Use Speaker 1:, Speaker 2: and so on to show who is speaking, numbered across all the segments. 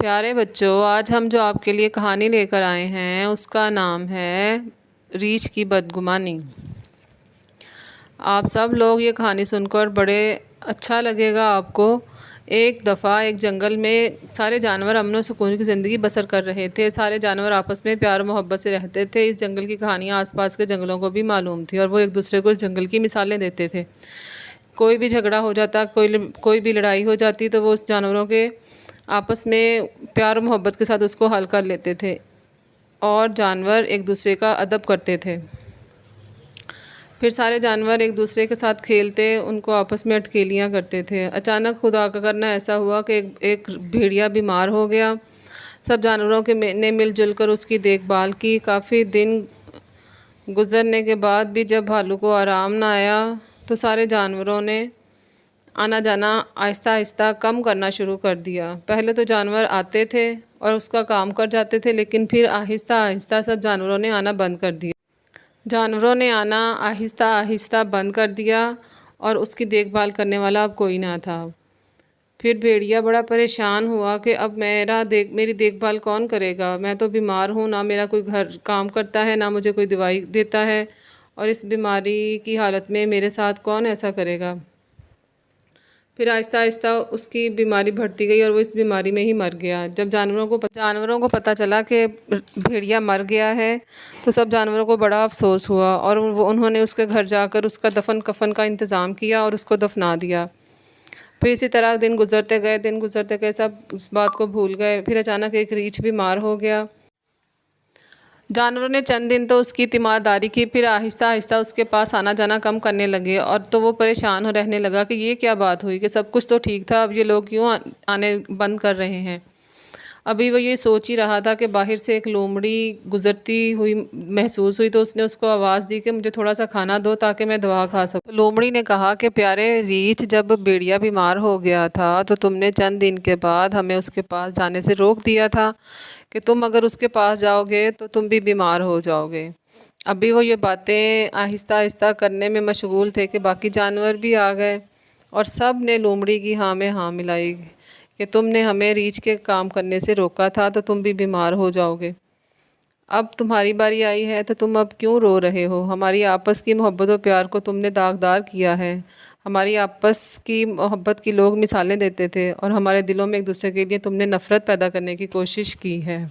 Speaker 1: پیارے بچوں، آج ہم جو آپ کے لیے کہانی لے کر آئے ہیں اس کا نام ہے ریچھ کی بدگمانی۔ آپ سب لوگ یہ کہانی سن کر بڑے اچھا لگے گا آپ کو۔ ایک دفعہ ایک جنگل میں سارے جانور امن و سکون کی زندگی بسر کر رہے تھے۔ سارے جانور آپس میں پیار و محبت سے رہتے تھے۔ اس جنگل کی کہانیاں آس پاس کے جنگلوں کو بھی معلوم تھی اور وہ ایک دوسرے کو اس جنگل کی مثالیں دیتے تھے۔ کوئی بھی جھگڑا ہو جاتا، کوئی بھی لڑائی ہو جاتی تو وہ اس جانوروں کے آپس میں پیار و محبت کے ساتھ اس کو حل کر لیتے تھے اور جانور ایک دوسرے کا ادب کرتے تھے۔ پھر سارے جانور ایک دوسرے کے ساتھ کھیلتے، ان کو آپس میں اٹکیلیاں کرتے تھے۔ اچانک خدا کا کرنا ایسا ہوا کہ ایک بھیڑیا بیمار ہو گیا۔ سب جانوروں نے مل جل کر اس کی دیکھ بھال کی۔ کافی دن گزرنے کے بعد بھی جب بھالو کو آرام نہ آیا تو سارے جانوروں نے آنا جانا آہستہ آہستہ کم کرنا شروع کر دیا۔ پہلے تو جانور آتے تھے اور اس کا کام کر جاتے تھے، لیکن پھر آہستہ آہستہ سب جانوروں نے آنا بند کر دیا۔ جانوروں نے آنا آہستہ آہستہ بند کر دیا اور اس کی دیکھ بھال کرنے والا اب کوئی نہ تھا۔ پھر بھیڑیا بڑا پریشان ہوا کہ اب میری دیکھ بھال کون کرے گا؟ میں تو بیمار ہوں، نہ میرا کوئی گھر کام کرتا ہے، نہ مجھے کوئی دوائی دیتا ہے، اور اس بیماری کی حالت میں میرے ساتھ کون ایسا کرے گا؟ پھر آہستہ آہستہ اس کی بیماری بڑھتی گئی اور وہ اس بیماری میں ہی مر گیا۔ جب جانوروں کو پتہ چلا کہ بھیڑیا مر گیا ہے تو سب جانوروں کو بڑا افسوس ہوا اور انہوں نے اس کے گھر جا کر اس کا دفن کفن کا انتظام کیا اور اس کو دفنا دیا۔ پھر اسی طرح دن گزرتے گئے سب اس بات کو بھول گئے۔ پھر اچانک ایک ریچھ بیمار ہو گیا۔ جانوروں نے چند دن تو اس کی تیمارداری کی، پھر آہستہ آہستہ اس کے پاس آنا جانا کم کرنے لگے، اور تو وہ پریشان رہنے لگا کہ یہ کیا بات ہوئی کہ سب کچھ تو ٹھیک تھا، اب یہ لوگ کیوں آنے بند کر رہے ہیں؟ ابھی وہ یہ سوچ ہی رہا تھا کہ باہر سے ایک لومڑی گزرتی ہوئی محسوس ہوئی، تو اس نے اس کو آواز دی کہ مجھے تھوڑا سا کھانا دو تاکہ میں دوا کھا سکوں۔ لومڑی نے کہا کہ پیارے ریچھ، جب بھیڑیا بیمار ہو گیا تھا تو تم نے چند دن کے بعد ہمیں اس کے پاس جانے سے روک دیا تھا کہ تم اگر اس کے پاس جاؤ گے تو تم بھی بیمار ہو جاؤ گے۔ ابھی وہ یہ باتیں آہستہ آہستہ کرنے میں مشغول تھے کہ باقی جانور بھی آ گئے اور سب نے لومڑی کی ہاں میں ہاں ملائی کہ تم نے ہمیں ریچھ کے کام کرنے سے روکا تھا تو تم بھی بیمار ہو جاؤ گے۔ اب تمہاری باری آئی ہے تو تم اب کیوں رو رہے ہو؟ ہماری آپس کی محبت و پیار کو تم نے داغدار کیا ہے۔ ہماری آپس کی محبت کی لوگ مثالیں دیتے تھے اور ہمارے دلوں میں ایک دوسرے کے لیے تم نے نفرت پیدا کرنے کی کوشش کی ہے۔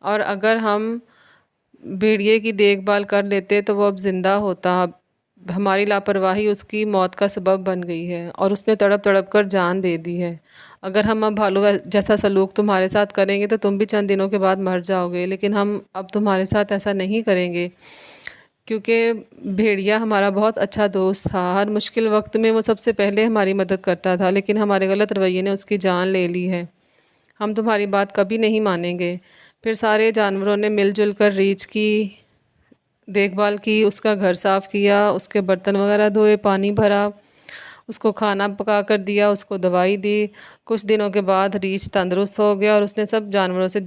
Speaker 1: اور اگر ہم بھیڑیے کی دیکھ بھال کر لیتے تو وہ اب زندہ ہوتا۔ ہماری لاپرواہی اس کی موت کا سبب بن گئی ہے اور اس نے تڑپ تڑپ کر جان دے دی ہے۔ اگر ہم اب بھالو جیسا سلوک تمہارے ساتھ کریں گے تو تم بھی چند دنوں کے بعد مر جاؤ گے، لیکن ہم اب تمہارے ساتھ ایسا نہیں کریں گے، کیونکہ بھیڑیا ہمارا بہت اچھا دوست تھا۔ ہر مشکل وقت میں وہ سب سے پہلے ہماری مدد کرتا تھا، لیکن ہمارے غلط رویے نے اس کی جان لے لی ہے۔ ہم تمہاری بات کبھی نہیں مانیں گے۔ پھر سارے جانوروں نے مل جل کر ریچھ کی دیکھ بھال کی، اس کا گھر صاف کیا، اس کے برتن وغیرہ دھوئے، پانی بھرا، اس کو کھانا پکا کر دیا، اس کو دوائی دی۔ کچھ دنوں کے بعد ریچھ تندرست ہو گیا اور اس نے سب جانوروں سے